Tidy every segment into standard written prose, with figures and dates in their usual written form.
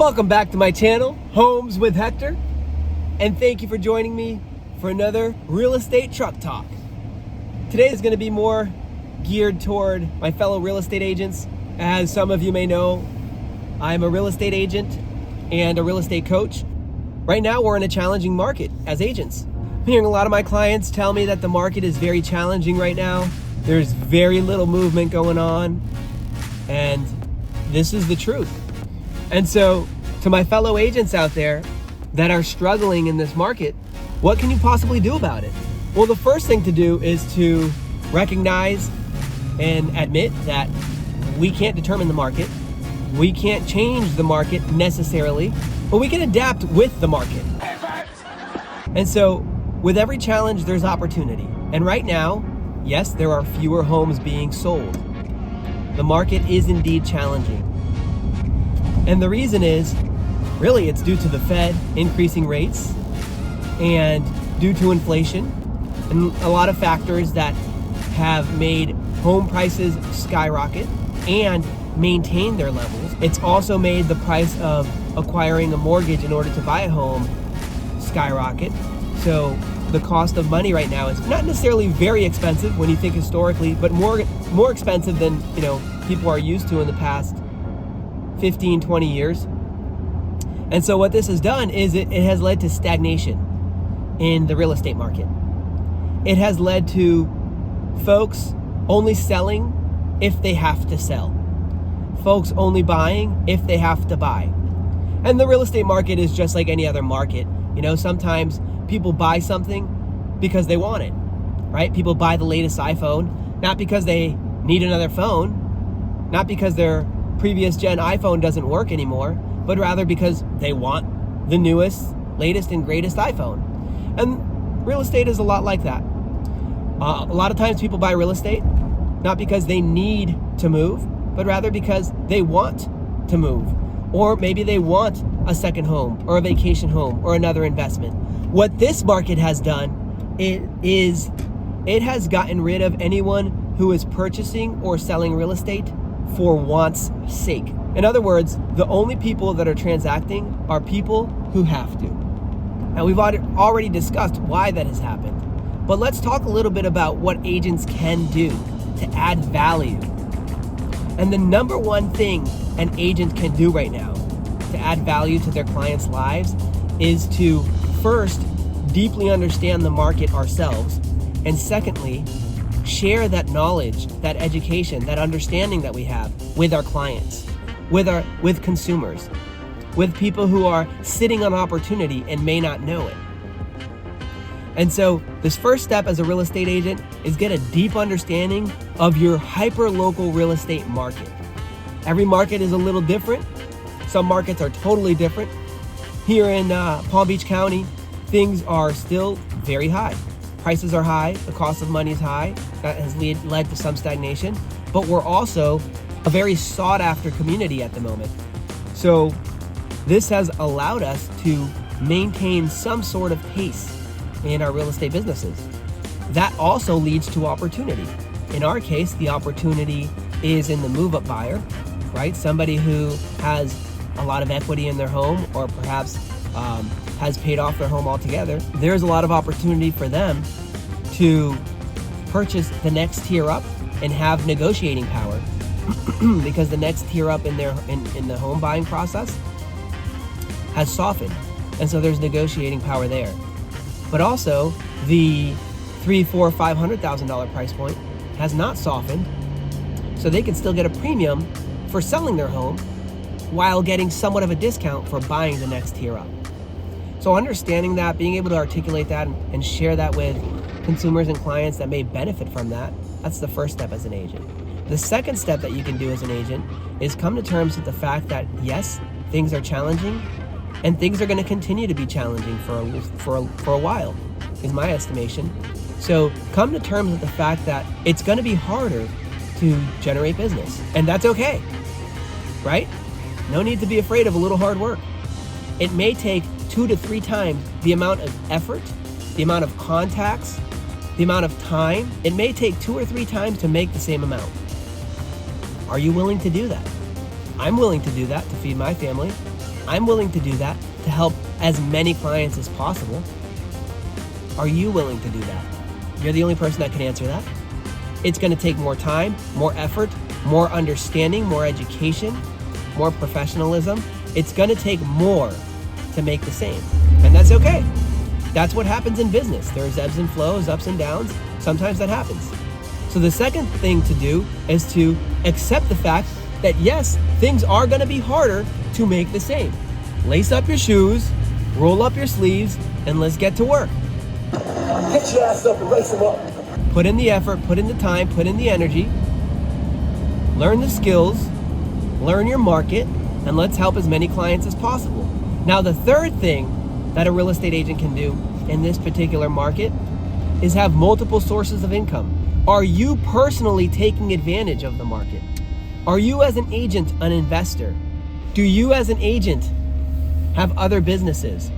Welcome back to my channel, Homes with Hector, and thank you for joining me for another real estate truck talk. Today is going to be more geared toward my fellow real estate agents. As some of you may know, I'm a real estate agent and a real estate coach. Right now, we're in a challenging market as agents. I'm hearing a lot of my clients tell me that the market is very challenging right now. There's very little movement going on, and this is the truth. And so, to my fellow agents out there that are struggling in this market, what can you possibly do about it? Well, the first thing to do is to recognize and admit that we can't determine the market. We can't change the market necessarily, but we can adapt with the market. And so, with every challenge, there's opportunity. And right now, yes, there are fewer homes being sold. The market is indeed challenging. And the reason is, really, it's due to the Fed increasing rates and due to inflation and a lot of factors that have made home prices skyrocket and maintain their levels. It's also made the price of acquiring a mortgage in order to buy a home skyrocket. So the cost of money right now is not necessarily very expensive when you think historically, but more expensive than people are used to in the past 15, 20 years. And so what this has done is it has led to stagnation in the real estate market. It has led to folks only selling if they have to sell. Folks only buying if they have to buy. And the real estate market is just like any other market. Sometimes people buy something because they want it, right? People buy the latest iPhone, not because they need another phone, not because their previous gen iPhone doesn't work anymore, but rather because they want the newest, latest, and greatest iPhone. And real estate is a lot like that. A lot of times people buy real estate not because they need to move, but rather because they want to move. Or maybe they want a second home or a vacation home or another investment. What this market has done it has gotten rid of anyone who is purchasing or selling real estate for want's sake. In other words, the only people that are transacting are people who have to. And we've already discussed why that has happened. But let's talk a little bit about what agents can do to add value. And the number one thing an agent can do right now to add value to their clients' lives is to first deeply understand the market ourselves, and secondly, share that knowledge, that education, that understanding that we have with our clients, with consumers, with people who are sitting on opportunity and may not know it. And so this first step as a real estate agent is get a deep understanding of your hyper-local real estate market. Every market is a little different. Some markets are totally different. Here in Palm Beach County, things are still very high. Prices are high, the cost of money is high. That has led to some stagnation, but we're also a very sought after community at the moment. So this has allowed us to maintain some sort of pace in our real estate businesses. That also leads to opportunity. In our case, the opportunity is in the move-up buyer, right? Somebody who has a lot of equity in their home, or perhaps has paid off their home altogether. There's a lot of opportunity for them to purchase the next tier up and have negotiating power because the next tier up in the home buying process has softened, and so there's negotiating power there. But also the $300,000, $400,000, $500,000 price point has not softened, so they can still get a premium for selling their home while getting somewhat of a discount for buying the next tier up. So understanding that, being able to articulate that and share that with consumers and clients that may benefit from that, that's the first step as an agent. The second step that you can do as an agent is come to terms with the fact that yes, things are challenging and things are going to continue to be challenging for a while, is my estimation. So come to terms with the fact that it's going to be harder to generate business, and that's okay, right? No need to be afraid of a little hard work. It may take 2 to 3 times the amount of effort, the amount of contacts, the amount of time. It may take 2 or 3 times to make the same amount. Are you willing to do that? I'm willing to do that to feed my family. I'm willing to do that to help as many clients as possible. Are you willing to do that? You're the only person that can answer that. It's going to take more time, more effort, more understanding, more education, more professionalism. It's going to take more to make the same. And that's okay. That's what happens in business. There's ebbs and flows, ups and downs. Sometimes that happens. So the second thing to do is to accept the fact that yes, things are going to be harder to make the same. Lace up your shoes, roll up your sleeves, and let's get to work. Get your ass up and lace them up. Put in the effort, put in the time, put in the energy, learn the skills, learn your market, and let's help as many clients as possible. Now, the third thing that a real estate agent can do in this particular market is have multiple sources of income. Are you personally taking advantage of the market? Are you as an agent an investor? Do you as an agent have other businesses?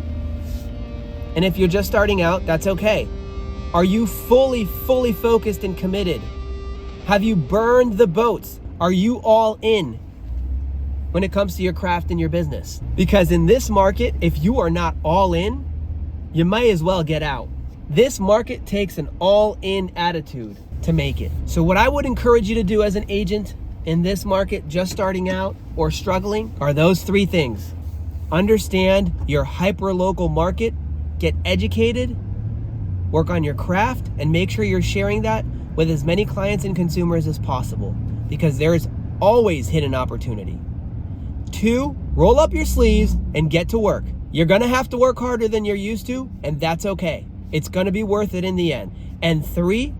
And if you're just starting out, that's okay. Are you fully focused and committed? Have you burned the boats? Are you all in when it comes to your craft and your business? Because in this market, if you are not all in, you might as well get out. This market takes an all-in attitude to make it. So what I would encourage you to do as an agent in this market, just starting out or struggling, are those three things. Understand your hyper-local market, get educated, work on your craft, and make sure you're sharing that with as many clients and consumers as possible, because there is always hidden opportunity. 2, roll up your sleeves and get to work. You're gonna have to work harder than you're used to, and that's okay. It's gonna be worth it in the end. And 3,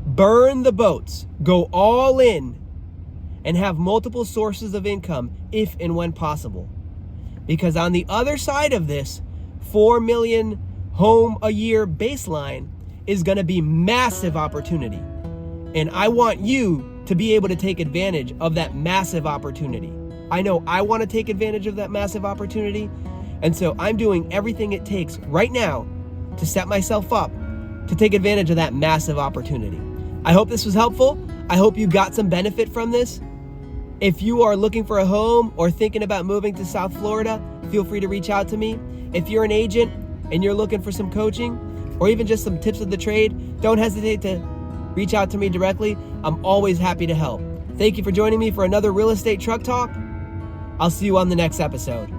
burn the boats. Go all in and have multiple sources of income if and when possible. Because on the other side of this, 4 million home a year baseline is gonna be massive opportunity. And I want you to be able to take advantage of that massive opportunity. I know I want to take advantage of that massive opportunity. And so I'm doing everything it takes right now to set myself up to take advantage of that massive opportunity. I hope this was helpful. I hope you got some benefit from this. If you are looking for a home or thinking about moving to South Florida, feel free to reach out to me. If you're an agent and you're looking for some coaching or even just some tips of the trade, don't hesitate to reach out to me directly. I'm always happy to help. Thank you for joining me for another Real Estate Truck Talk. I'll see you on the next episode.